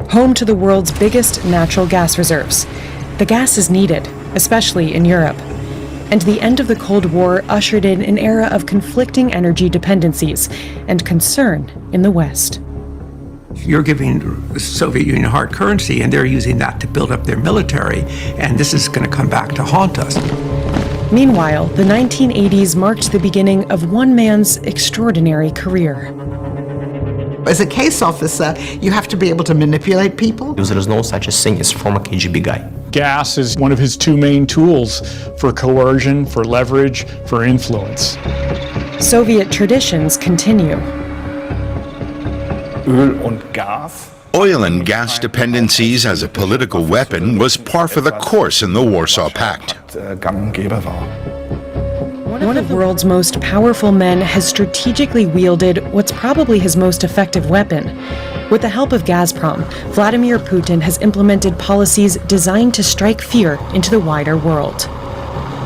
home to the world's biggest natural gas reserves. The gas is needed, especially in Europe. And the end of the Cold War ushered in an era of conflicting energy dependencies and concern in the West. You're giving the Soviet Union hard currency, and they're using that to build up their military, and this is going to come back to haunt us. Meanwhile, the 1980s marked the beginning of one man's extraordinary career. As a case officer, you have to be able to manipulate people. There is no such a thing as former KGB guy. Gas is one of his two main tools for coercion, for leverage, for influence. Soviet traditions continue. Oil and gas dependencies as a political weapon was par for the course in the Warsaw Pact. One of the world's most powerful men has strategically wielded what's probably his most effective weapon. With the help of Gazprom, Vladimir Putin has implemented policies designed to strike fear into the wider world.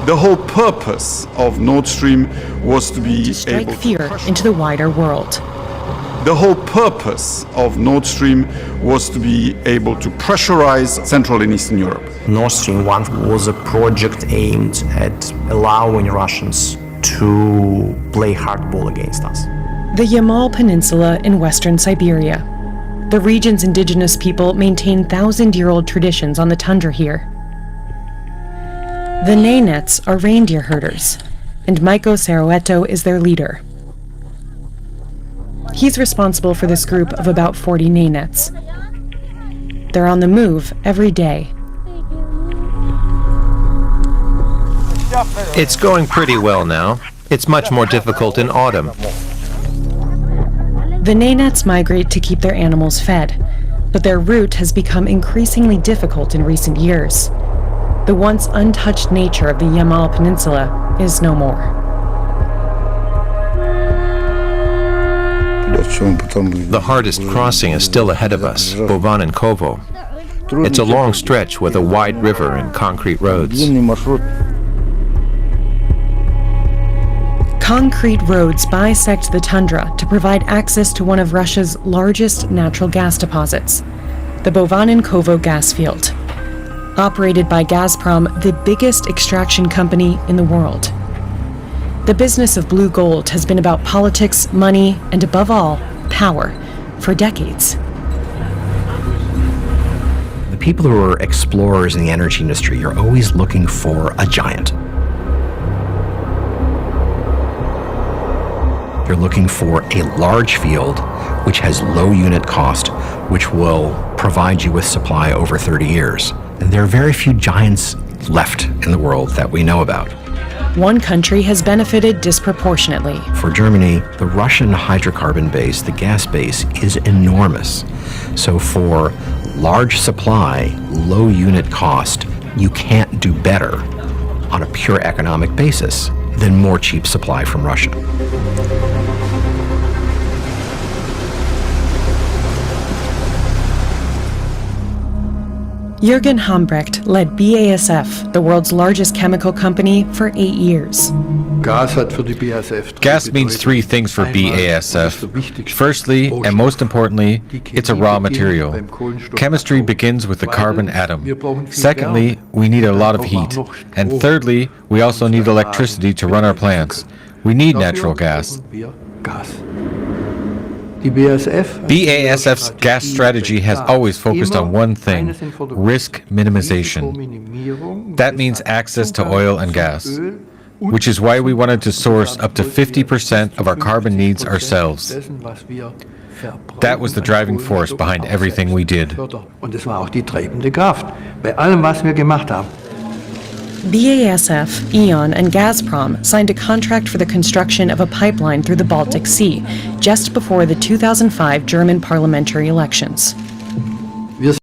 The whole purpose of Nord Stream was to be strike fear into the wider world. The whole purpose of Nord Stream was to be able to pressurize Central and Eastern Europe. Nord Stream 1 was a project aimed at allowing Russians to play hardball against us. The Yamal Peninsula in western Siberia. The region's indigenous people maintain thousand-year-old traditions on the tundra here. The Nenets are reindeer herders, and Maiko Saroeto is their leader. He's responsible for this group of about 40 Nenets. They're on the move every day. It's going pretty well now. It's much more difficult in autumn. The Nenets migrate to keep their animals fed, but their route has become increasingly difficult in recent years. The once untouched nature of the Yamal Peninsula is no more. The hardest crossing is still ahead of us, Bovan-Kovo. It's a long stretch with a wide river and concrete roads. Concrete roads bisect the tundra to provide access to one of Russia's largest natural gas deposits, the Bovan-Kovo gas field. Operated by Gazprom, the biggest extraction company in the world. The business of blue gold has been about politics, money, and above all, power, for decades. The people who are explorers in the energy industry are always looking for a giant. You're looking for a large field which has low unit cost, which will provide you with supply over 30 years. And there are very few giants left in the world that we know about. One country has benefited disproportionately. For Germany, the Russian hydrocarbon base, the gas base, is enormous. So for large supply, low unit cost, you can't do better on a pure economic basis than more cheap supply from Russia. Jürgen Hambrecht led BASF, the world's largest chemical company, for 8 years. Gas means three things for BASF. Firstly, and most importantly, it's a raw material. Chemistry begins with the carbon atom. Secondly, we need a lot of heat. And thirdly, we also need electricity to run our plants. We need natural gas. BASF's gas strategy has always focused on one thing: risk minimization. That means access to oil and gas, which is why we wanted to source up to 50% of our carbon needs ourselves. That was the driving force behind everything we did. BASF, E.ON, and Gazprom signed a contract for the construction of a pipeline through the Baltic Sea just before the 2005 German parliamentary elections.